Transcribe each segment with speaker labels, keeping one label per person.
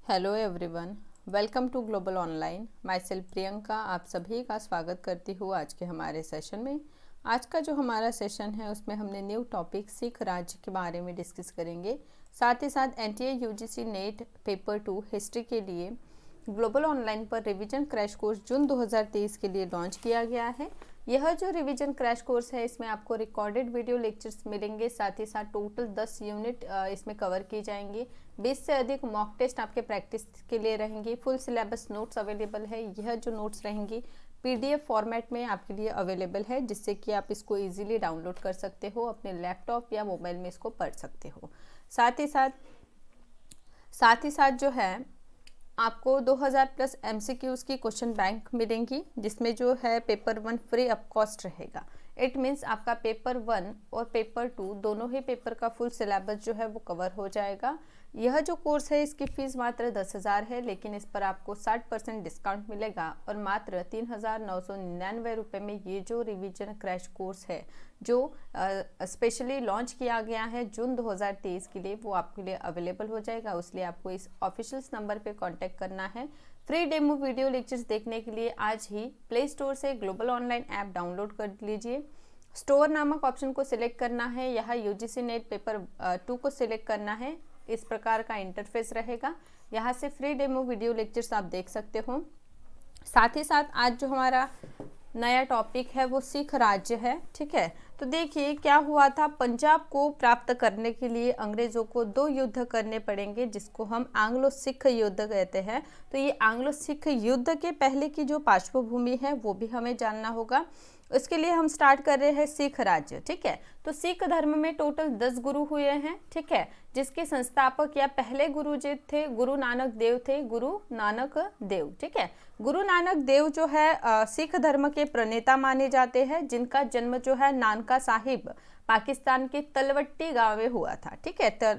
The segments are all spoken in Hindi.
Speaker 1: Hello everyone, welcome to global online. Myself Priyanka आप सभी का स्वागत करती हूँ आज के हमारे सेशन में। आज का जो हमारा सेशन है उसमें हमने न्यू टॉपिक सिख राज्य के बारे में डिस्कस करेंगे। साथ ही साथ NTA UGC net paper 2 history के लिए ग्लोबल ऑनलाइन पर रिवीजन क्रैश कोर्स जून 2023 के लिए लॉन्च किया गया है। यह जो रिवीजन क्रैश कोर्स है इसमें आपको रिकॉर्डेड वीडियो लेक्चर्स मिलेंगे, साथ ही साथ टोटल 10 यूनिट इसमें कवर की जाएंगी। 20 से अधिक मॉक टेस्ट आपके प्रैक्टिस के लिए रहेंगी। फुल सिलेबस नोट्स अवेलेबल है। यह जो नोट्स रहेंगी पीडीएफ फॉर्मेट में आपके लिए अवेलेबल है, जिससे कि आप इसको इजीली डाउनलोड कर सकते हो, अपने लैपटॉप या मोबाइल में इसको पढ़ सकते हो। साथ ही साथ जो है आपको 2000 प्लस एमसीक्यूज की क्वेश्चन बैंक मिलेंगी, जिसमें जो है पेपर 1 फ्री ऑफ कॉस्ट रहेगा। इट मीन्स आपका पेपर 1 और पेपर 2 दोनों ही पेपर का फुल सिलेबस जो है वो कवर हो जाएगा। यह जो कोर्स है इसकी फीस मात्र 10,000 है, लेकिन इस पर आपको 60% डिस्काउंट मिलेगा और मात्र 3,999 रुपये में ये जो रिवीजन क्रैश कोर्स है जो स्पेशली लॉन्च किया गया है जून 2023 के लिए, वो आपके लिए अवेलेबल हो जाएगा। इसलिए आपको इस ऑफिशियल नंबर पे कांटेक्ट करना है। फ्री डेमो वीडियो लेक्चर्स देखने के लिए आज ही प्ले स्टोर से ग्लोबल ऑनलाइन ऐप डाउनलोड कर लीजिए। स्टोर नामक ऑप्शन को सिलेक्ट करना है, यहाँ यूजीसी नेट पेपर 2 को सिलेक्ट करना है। इस प्रकार का इंटरफेस रहेगा। यहाँ से फ्री डेमो वीडियो लेक्चर्स आप देख सकते हो। साथ ही साथ आज जो हमारा नया टॉपिक है वो सिख राज्य है। ठीक है, तो देखिए क्या हुआ था। पंजाब को प्राप्त करने के लिए अंग्रेजों को 2 युद्ध करने पड़ेंगे, जिसको हम एंग्लो सिख युद्ध कहते हैं। तो ये एंग्लो सिख युद्ध के पहले की जो पार्श्वभूमि है वो भी हमें जानना होगा। इसके लिए हम स्टार्ट कर रहे हैं सिख राज्य। ठीक है, तो सिख धर्म में टोटल 10 गुरु हुए हैं। ठीक है, जिसके संस्थापक या पहले गुरु जो थे गुरु नानक देव थे, गुरु नानक देव। ठीक है, गुरु नानक देव जो है सिख धर्म के प्रणेता माने जाते हैं, जिनका जन्म जो है नानका साहिब पाकिस्तान के तलवट्टी गांव में हुआ था। ठीक है,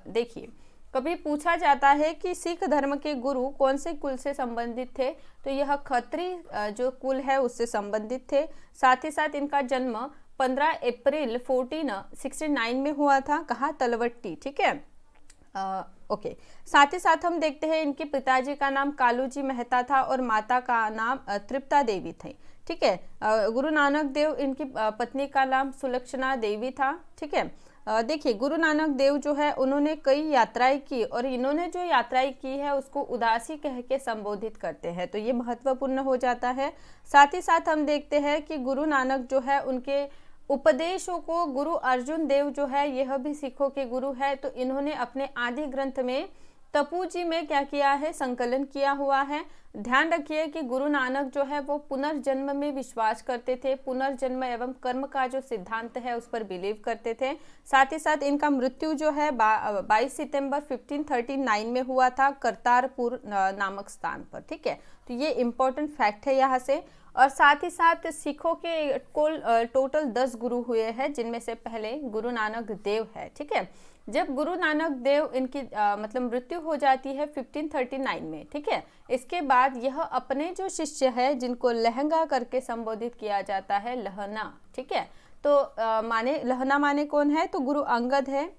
Speaker 1: देखिए कभी पूछा जाता है कि सिख धर्म के गुरु कौन से कुल से संबंधित थे, तो यह खत्री जो कुल है उससे संबंधित थे। साथ ही साथ इनका जन्म 15 अप्रैल 1469 में हुआ था। कहाँ? तलवट्टी। ठीक है, ओके। साथ ही साथ हम देखते हैं इनके पिताजी का नाम कालूजी मेहता था और माता का नाम तृप्ता देवी थी। ठीक है, गुरु नानक देव इनकी पत्नी का नाम सुलक्षणा देवी था। ठीक है, देखिए गुरु नानक देव जो है उन्होंने कई यात्राएं की और इन्होंने जो यात्राएं की है उसको उदासी कह के संबोधित करते हैं, तो ये महत्वपूर्ण हो जाता है। साथ ही साथ हम देखते हैं कि गुरु नानक जो है उनके उपदेशों को गुरु अर्जुन देव जो है यह भी सिखों के गुरु है, तो इन्होंने अपने आदि ग्रंथ में तपू जी में क्या किया है, संकलन किया हुआ है। ध्यान रखिए कि गुरु नानक जो है वो पुनर्जन्म में विश्वास करते थे, पुनर्जन्म एवं कर्म का जो सिद्धांत है उस पर बिलीव करते थे। साथ ही साथ इनका मृत्यु जो है 22 सितंबर 1539 में हुआ था करतारपुर नामक स्थान पर। ठीक है, तो ये इम्पोर्टेंट फैक्ट है यहाँ से। और साथ ही साथ सिखों के कुल टोटल 10 गुरु हुए हैं, जिनमें से पहले गुरु नानक देव है। ठीक है, जब गुरु नानक देव इनकी मतलब मृत्यु हो जाती है 1539 में। ठीक है, इसके बाद यह अपने जो शिष्य है जिनको लहंगा करके संबोधित किया जाता है, लहना। ठीक है, तो लहना माने कौन है, तो गुरु अंगद है,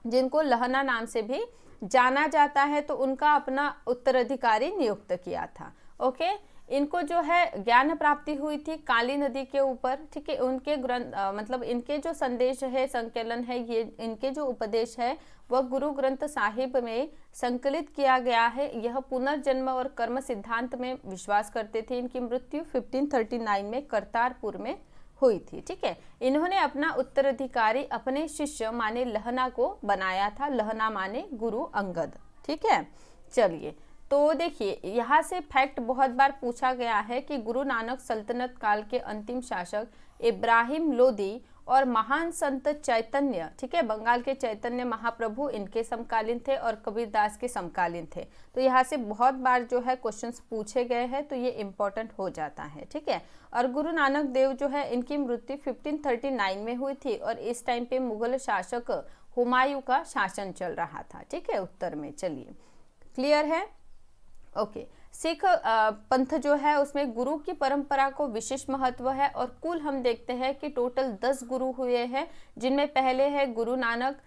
Speaker 1: जिनको लहना नाम से भी जाना जाता है, तो उनका अपना उत्तराधिकारी नियुक्त किया था। ओके, इनको जो है ज्ञान प्राप्ति हुई थी काली नदी के ऊपर। ठीक है, उनके ग्रंथ मतलब इनके जो संदेश है, संकलन है, ये इनके जो उपदेश है वह गुरु ग्रंथ साहिब में संकलित किया गया है। यह पुनर्जन्म और कर्म सिद्धांत में विश्वास करते थे। इनकी मृत्यु 1539 में करतारपुर में हुई थी। ठीक है, इन्होंने अपना उत्तराधिकारी अपने शिष्य माने लहना को बनाया था। लहना माने गुरु अंगद। ठीक है, चलिए तो देखिए यहाँ से फैक्ट बहुत बार पूछा गया है कि गुरु नानक सल्तनत काल के अंतिम शासक इब्राहिम लोदी और महान संत चैतन्य, ठीक है, बंगाल के चैतन्य महाप्रभु इनके समकालीन थे और कबीरदास के समकालीन थे। तो यहाँ से बहुत बार जो है क्वेश्चंस पूछे गए हैं, तो ये इम्पोर्टेंट हो जाता है। ठीक है, और गुरु नानक देव जो है इनकी मृत्यु 1539 में हुई थी और इस टाइम पे मुगल शासक हुमायूं का शासन चल रहा था। ठीक है, उत्तर में। चलिए, क्लियर है? ओके, सिख पंथ जो है उसमें गुरु की परंपरा को विशेष महत्व है और कुल हम देखते हैं कि टोटल 10 गुरु हुए हैं, जिनमें पहले है गुरु नानक,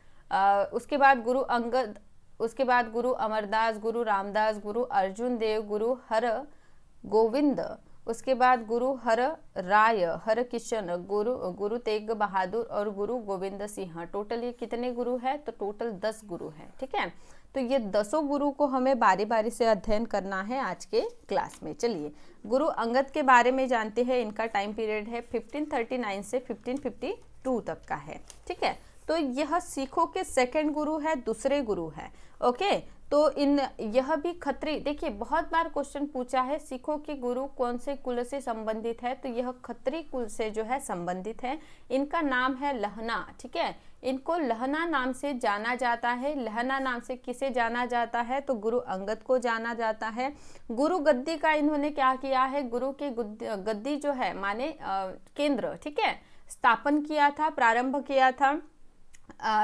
Speaker 1: उसके बाद गुरु अंगद, उसके बाद गुरु अमरदास, गुरु रामदास, गुरु अर्जुन देव, गुरु हर गोविंद, उसके बाद गुरु हर राय, हर किशन, गुरु तेग बहादुर और गुरु गोविंद सिंह। टोटल ये कितने गुरु है? तो टोटल 10 गुरु हैं। ठीक है, तो ये 10 गुरु को हमें बारी बारी से अध्ययन करना है आज के क्लास में। चलिए गुरु अंगद के बारे में जानते हैं। इनका टाइम पीरियड है 1539 से 1552 तक का है। ठीक है, तो यह सिखों के सेकंड गुरु है, दूसरे गुरु है। ओके, तो यह भी खत्री, देखिए बहुत बार क्वेश्चन पूछा है सिखों के गुरु कौन से कुल से संबंधित है, तो यह खत्री कुल से जो है संबंधित है। इनका नाम है लहना। ठीक है, इनको लहना नाम से जाना जाता है। लहना नाम से किसे जाना जाता है? तो गुरु अंगद को जाना जाता है। गुरु गद्दी का इन्होंने क्या किया है? गुरु की गद्दी जो है माने केंद्र, ठीक है, स्थापन किया था, प्रारंभ किया था।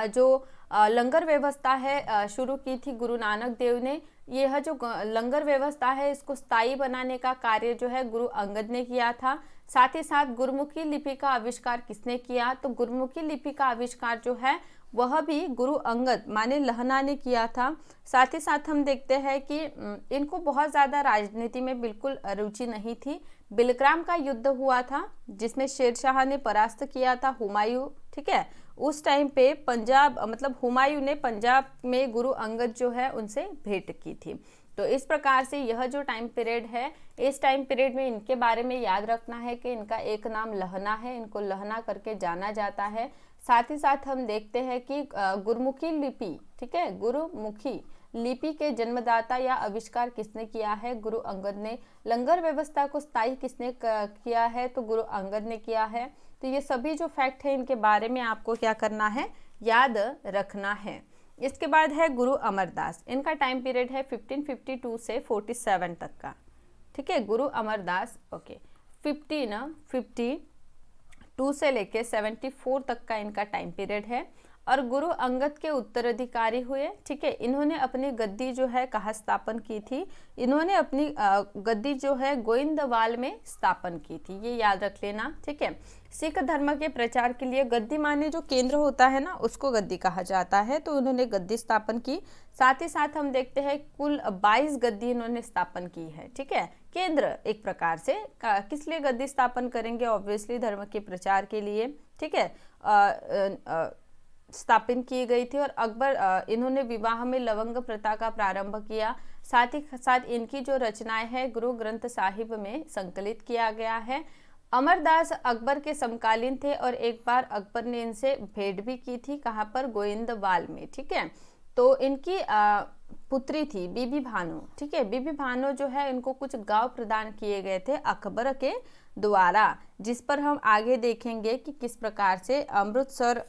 Speaker 1: जो लंगर व्यवस्था है शुरू की थी गुरु नानक देव ने। यह जो लंगर व्यवस्था है इसको स्थायी बनाने का कार्य जो है गुरु अंगद ने किया था। साथ ही साथ गुरुमुखी लिपि का आविष्कार किसने किया? तो गुरुमुखी लिपि का आविष्कार जो है वह भी गुरु अंगद माने लहना ने किया था। साथ ही साथ हम देखते हैं कि इनको बहुत ज़्यादा राजनीति में बिल्कुल रुचि नहीं थी। बिलग्राम का युद्ध हुआ था जिसमें शेरशाह ने परास्त किया था हुमायूं। ठीक है, उस टाइम पे पंजाब मतलब हुमायूं ने पंजाब में गुरु अंगद जो है उनसे भेंट की थी। तो इस प्रकार से यह जो टाइम पीरियड है, इस टाइम पीरियड में इनके बारे में याद रखना है कि इनका एक नाम लहना है, इनको लहना करके जाना जाता है। साथ ही साथ हम देखते हैं कि गुरुमुखी लिपि, ठीक है, गुरुमुखी लिपि के जन्मदाता या आविष्कार किसने किया है? गुरु अंगद ने। लंगर व्यवस्था को स्थायी किसने किया है? तो गुरु अंगद ने किया है। तो ये सभी जो फैक्ट है इनके बारे में आपको क्या करना है? याद रखना है। इसके बाद है गुरु अमरदास। इनका टाइम पीरियड है 1552 से 47 तक का। ठीक है, गुरु अमरदास। ओके, 1552 से लेके 74 तक का इनका टाइम पीरियड है और गुरु अंगद के उत्तराधिकारी हुए। ठीक है, इन्होंने अपनी गद्दी जो है कहाँ स्थापन की थी? इन्होंने अपनी गद्दी जो है गोइंदवाल में स्थापन की थी, ये याद रख लेना। ठीक है, सिख धर्म के प्रचार के लिए गद्दी माने जो केंद्र होता है ना उसको गद्दी कहा जाता है, तो उन्होंने गद्दी स्थापन की। साथ ही साथ हम देखते हैं कुल 22 गद्दी इन्होंने स्थापन की है। ठीक है, केंद्र एक प्रकार से किस लिए गद्दी स्थापन करेंगे? ऑब्वियसली धर्म के प्रचार के लिए। ठीक है, स्थापित की गई थी। और अकबर इन्होंने विवाह में लवंग प्रथा का प्रारंभ किया। साथ ही साथ इनकी जो रचनाएं हैं गुरु ग्रंथ साहिब में संकलित किया गया है। अमरदास अकबर के समकालीन थे और एक बार अकबर ने इनसे भेंट भी की थी। कहाँ पर? गोइंदवाल में। ठीक है, तो इनकी पुत्री थी बीबी भानु। ठीक है, बीबी भानु जो है इनको कुछ गांव प्रदान किए गए थे अकबर के द्वारा, जिस पर हम आगे देखेंगे कि किस प्रकार से अमृतसर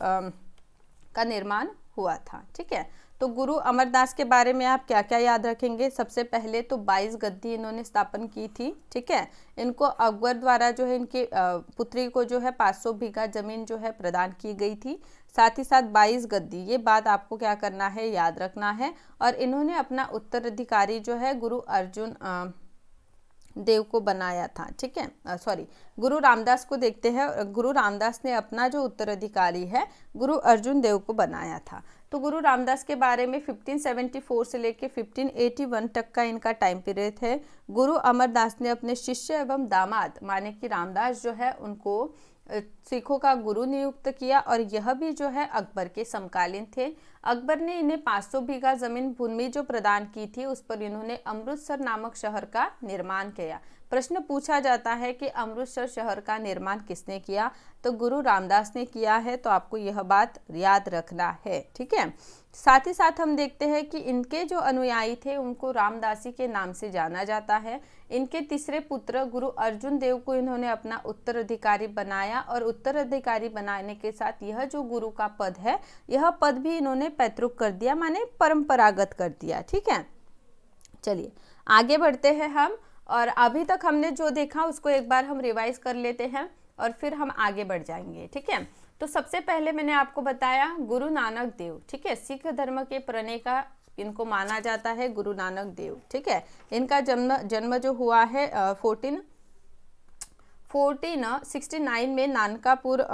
Speaker 1: का निर्माण हुआ था। ठीक है, तो गुरु अमरदास के बारे में आप क्या क्या याद रखेंगे? सबसे पहले तो 22 गद्दी इन्होंने स्थापन की थी। ठीक है, इनको अकबर द्वारा जो है इनकी पुत्री को जो है 500 बीघा जमीन जो है प्रदान की गई थी। साथ ही साथ 22 गद्दी, ये बात आपको क्या करना है? याद रखना है। और इन्होंने अपना उत्तराधिकारी जो है गुरु अर्जुन देव को बनाया था। ठीक है, सॉरी, गुरु रामदास को देखते हैं। गुरु रामदास ने अपना जो उत्तराधिकारी है गुरु अर्जुन देव को बनाया था। तो गुरु रामदास के बारे में 1574 से लेकर 1581 तक का इनका टाइम पीरियड है। गुरु अमरदास ने अपने शिष्य एवं दामाद माने कि रामदास जो है उनको सिखों का गुरु नियुक्त किया और यह भी जो है अकबर के समकालीन थे। अकबर ने इन्हें 500 बीघा जमीन भूमि जो प्रदान की थी उस पर इन्होंने अमृतसर नामक शहर का निर्माण किया। प्रश्न पूछा जाता है कि अमृतसर शहर का निर्माण किसने किया? तो गुरु रामदास ने किया है, तो आपको यह बात याद रखना है। ठीक है, साथ ही साथ हम देखते हैं कि इनके जो अनुयायी थे उनको रामदासी के नाम से जाना जाता है। इनके तीसरे पुत्र गुरु अर्जुन देव को इन्होंने अपना उत्तराधिकारी बनाया और उत्तराधिकारी बनाने के साथ यह जो गुरु का पद है यह पद भी इन्होंने पैतृक कर दिया, माने परंपरागत कर दिया। ठीक है, चलिए आगे बढ़ते हैं हम, और अभी तक हमने जो देखा उसको एक बार हम रिवाइज कर लेते हैं और फिर हम आगे बढ़ जाएंगे। ठीक है, तो सबसे पहले मैंने आपको बताया गुरु नानक देव। ठीक है, सिख धर्म के प्रणेता इनको माना जाता है गुरु नानक देव। ठीक है, इनका जन्म जो हुआ है 1469 में नानकापुर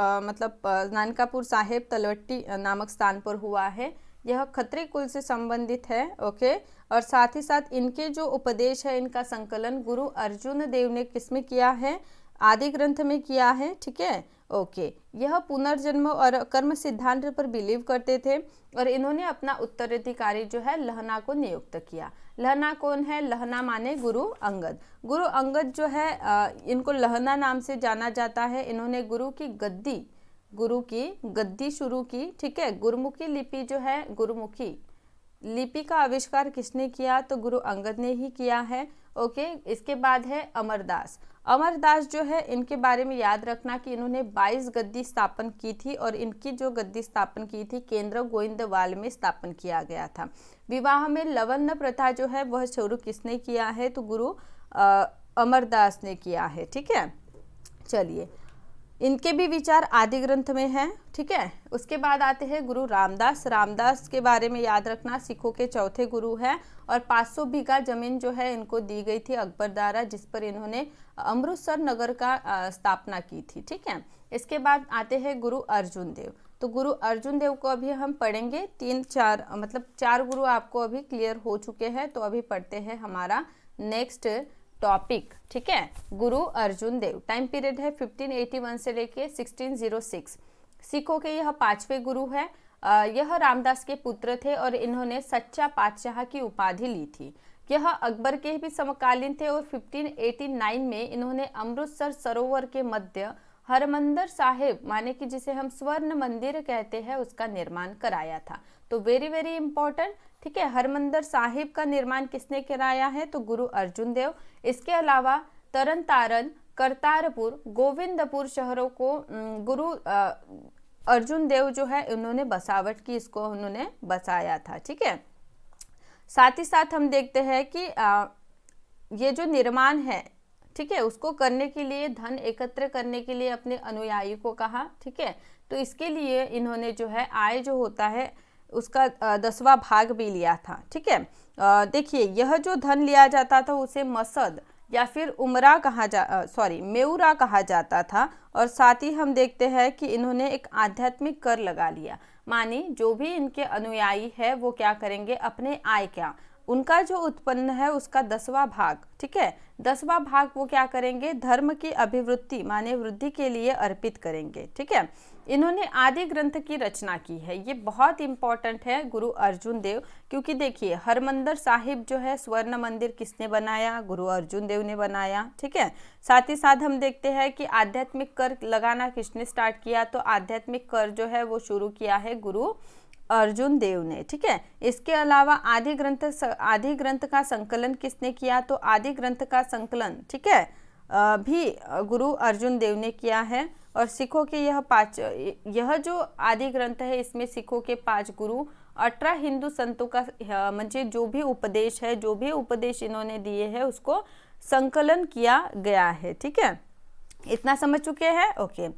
Speaker 1: नानकापुर साहेब तलवट्टी नामक स्थान पर हुआ है। यह खत्री कुल से संबंधित है। ओके, और साथ ही साथ इनके जो उपदेश है इनका संकलन गुरु अर्जुन देव ने किसमें किया है, आदि ग्रंथ में किया है। ठीक है, ओके। यह पुनर्जन्म और कर्म सिद्धांत पर बिलीव करते थे और इन्होंने अपना उत्तराधिकारी जो है लहना को नियुक्त किया। लहना कौन है, लहना माने गुरु अंगद। गुरु अंगद जो है इनको लहना नाम से जाना जाता है। इन्होंने गुरु की गद्दी शुरू की। ठीक है, गुरुमुखी लिपि जो है, गुरुमुखी लिपि का आविष्कार किसने किया, तो गुरु अंगद ने ही किया है। ओके, इसके बाद है अमरदास। अमरदास जो है इनके बारे में याद रखना कि इन्होंने 22 गद्दी स्थापन की थी और इनकी जो गद्दी स्थापन की थी केंद्र गोविंदवाल में स्थापन किया गया था। विवाह में लवण्य प्रथा जो है वह शुरू किसने किया है, तो गुरु अमरदास ने किया है। ठीक है, चलिए, इनके भी विचार आदि ग्रंथ में हैं। ठीक है, उसके बाद आते हैं गुरु रामदास। रामदास के बारे में याद रखना, सिखों के चौथे गुरु हैं और 500 बीघा जमीन जो है इनको दी गई थी अकबर द्वारा, जिस पर इन्होंने अमृतसर नगर का स्थापना की थी। ठीक है, इसके बाद आते हैं गुरु अर्जुन देव। तो गुरु अर्जुन देव को अभी हम पढ़ेंगे, 4 गुरु आपको अभी क्लियर हो चुके हैं। तो अभी पढ़ते हैं हमारा नेक्स्ट टॉपिक। ठीक है, गुरु अर्जुन देव। टाइम पीरियड है 1581 से लेके 1606। सिखों के यह 5वें गुरु है। यह रामदास के पुत्र थे और इन्होंने सच्चा पातशाह की उपाधि ली थी। यह अकबर के भी समकालीन थे और 1589 में इन्होंने अमृतसर सरोवर के मध्य हरमंदिर साहिब माने कि जिसे हम स्वर्ण मंदिर कहते हैं उसका निर्माण कराया था। तो वेरी वेरी इंपॉर्टेंट। ठीक है, हरमंदिर साहिब का निर्माण किसने कराया है, तो गुरु अर्जुन देव। इसके अलावा तरन तारण, करतारपुर, गोविंदपुर शहरों को गुरु अर्जुन देव जो है उन्होंने बसावट की, इसको उन्होंने बसाया था। ठीक है, साथ ही साथ हम देखते हैं कि ये जो निर्माण है, ठीक है, उसको करने के लिए धन एकत्र करने के लिए अपने अनुयायी को कहा। ठीक है, तो इसके लिए इन्होंने जो है आय जो होता है उसका 10वां भाग भी लिया था। ठीक है, देखिए यह जो धन लिया जाता था उसे मसद या फिर मेउरा कहा जाता था। और साथ ही हम देखते हैं कि इन्होंने एक आध्यात्मिक कर लगा लिया, मानी जो भी इनके अनुयायी है वो क्या करेंगे, अपने आय का उनका जो उत्पन्न है उसका 10वां भाग, ठीक है, 10वां भाग वो क्या करेंगे, धर्म की अभिवृद्धि माने वृद्धि के लिए अर्पित करेंगे। ठीक है, इन्होंने आदि ग्रंथ की रचना की है। ये बहुत इंपॉर्टेंट है गुरु अर्जुन देव, क्योंकि देखिए हरमंदिर साहिब जो है स्वर्ण मंदिर किसने बनाया, गुरु अर्जुन देव ने बनाया। ठीक है, साथ ही साथ हम देखते हैं कि आध्यात्मिक कर लगाना किसने स्टार्ट किया, तो आध्यात्मिक कर जो है वो शुरू किया है गुरु अर्जुन देव ने। ठीक है, इसके अलावा आदि ग्रंथ का संकलन किसने किया, तो आदि ग्रंथ का संकलन, ठीक है, भी गुरु अर्जुन देव ने किया है। और सिखों के यह जो आदि ग्रंथ है इसमें सिखों के 5 गुरु 18 हिंदू संतों का म्हणजे जो भी उपदेश इन्होंने दिए हैं उसको संकलन किया गया है। ठीक है, इतना समझ चुके हैं। ओके,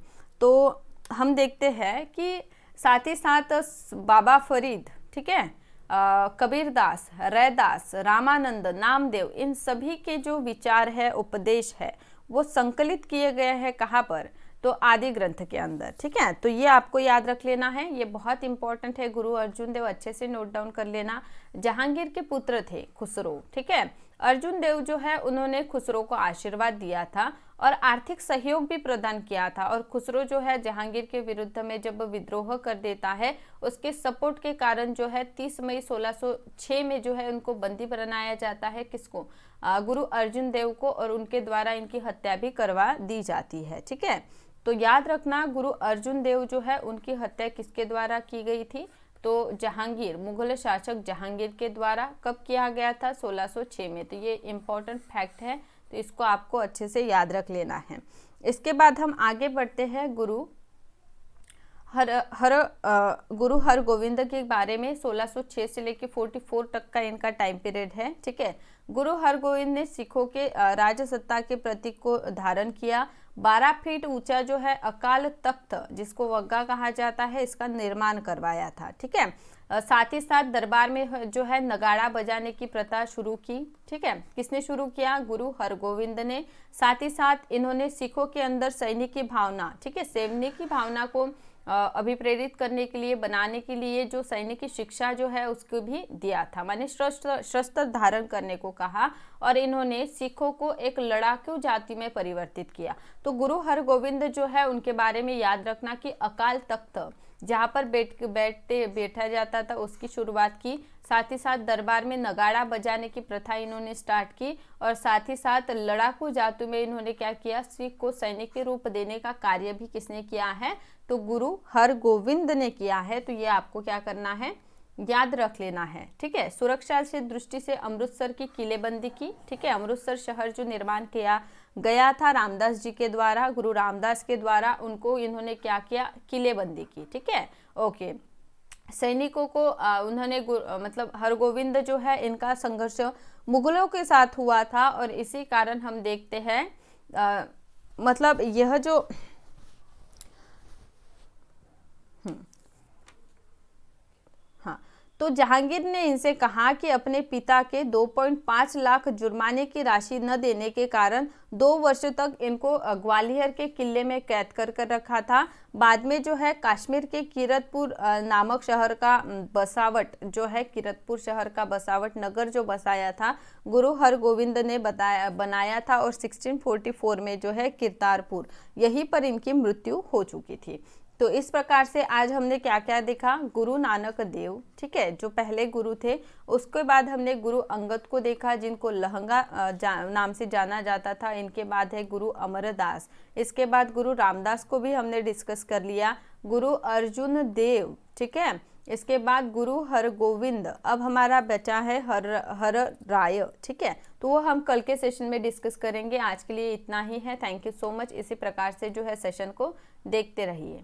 Speaker 1: तो हम देखते हैं कि साथ ही साथ बाबा फरीद, ठीक है, कबीरदास, रैदास, रामानंद, नामदेव, इन सभी के जो विचार है, उपदेश है, वो संकलित किए गए हैं कहाँ पर, तो आदि ग्रंथ के अंदर। ठीक है, तो ये आपको याद रख लेना है, ये बहुत इंपॉर्टेंट है। गुरु अर्जुन देव अच्छे से नोट डाउन कर लेना। जहांगीर के पुत्र थे खुसरो। ठीक है, अर्जुन देव जो है उन्होंने खुसरो को आशीर्वाद दिया था और आर्थिक सहयोग भी प्रदान किया था। और खुसरो जो है जहांगीर के विरुद्ध में जब विद्रोह कर देता है, उसके सपोर्ट के कारण जो है 30 मई 1606 में जो है उनको बंदी बनाया जाता है। किसको, गुरु अर्जुन देव को, और उनके द्वारा इनकी हत्या भी करवा दी जाती है। ठीक है, तो याद रखना गुरु अर्जुन देव जो है उनकी हत्या किसके द्वारा की गई थी, तो जहांगीर, मुगल शासक जहांगीर के द्वारा। कब किया गया था, 1606 में। तो ये इम्पोर्टेंट फैक्ट है, तो इसको आपको अच्छे से याद रख लेना है। इसके बाद हम आगे बढ़ते हैं गुरु हरगोविंद के बारे में। 1606 से लेकर 44 तक का इनका टाइम पीरियड है। ठीक है, गुरु हरगोविंद ने सिखों के राजसत्ता के प्रतीक को धारण किया। 12 फीट ऊंचा जो है अकाल तख्त, जिसको वग्गा कहा जाता है, इसका निर्माण करवाया था। ठीक है, साथ ही साथ दरबार में जो है नगाड़ा बजाने की प्रथा शुरू की। ठीक है, किसने शुरू किया, गुरु हरगोविंद ने। साथ ही साथ इन्होंने सिखों के अंदर सैनिक की भावना, ठीक है, सैनिक की भावना को अभिप्रेरित करने के लिए, बनाने के लिए जो सैनिक की शिक्षा जो है उसको भी दिया था, माने शस्त्र धारण करने को कहा। और इन्होंने सिखों को एक लड़ाकू जाति में परिवर्तित किया। तो गुरु हरगोविंद जो है उनके बारे में याद रखना कि अकाल तख्त जहाँ पर बैठा जाता था उसकी शुरुआत की, साथ ही साथ दरबार में नगाड़ा बजाने की प्रथा इन्होंने स्टार्ट की, और साथ ही साथ लड़ाकू जातु में इन्होंने क्या किया, सिख को सैनिक के रूप देने का कार्य भी किसने किया है, तो गुरु हरगोविंद ने किया है। तो ये आपको क्या करना है, याद रख लेना है, ठीक है। सुरक्षा से दृष्टि से अमृतसर की किलेबंदी की, ठीक है। अमृतसर शहर जो निर्माण किया गया था रामदास जी के द्वारा, गुरु रामदास के द्वारा, उनको इन्होंने क्या किया, किलेबंदी की, ठीक है। ओके, सैनिकों को उन्होंने मतलब हरगोविंद जो है इनका संघर्ष मुगलों के साथ हुआ था, और इसी कारण हम देखते हैं मतलब यह जो हाँ, तो जहांगीर ने इनसे कहा कि अपने पिता के 2.5 लाख जुर्माने की राशि न देने के कारण 2 वर्ष तक इनको ग्वालियर के किले में कैद कर रखा था। बाद में जो है कश्मीर के किरतपुर नामक शहर का बसावट जो है, किरतपुर शहर का बसावट नगर जो बसाया था गुरु हरगोविंद ने बनाया था, और 1644 में जो है किरतारपुर, यहीं पर इनकी मृत्यु हो चुकी थी। तो इस प्रकार से आज हमने क्या क्या देखा, गुरु नानक देव, ठीक है, जो पहले गुरु थे। उसके बाद हमने गुरु अंगद को देखा, जिनको लहंगा नाम से जाना जाता था। इनके बाद है गुरु अमरदास। इसके बाद गुरु रामदास को भी हमने डिस्कस कर लिया। गुरु अर्जुन देव, ठीक है। इसके बाद गुरु हरगोविंद। अब हमारा बचा है हर राय, ठीक है। तो वो हम कल के सेशन में डिस्कस करेंगे। आज के लिए इतना ही है। Thank you so much. इसी प्रकार से जो है सेशन को देखते रहिए।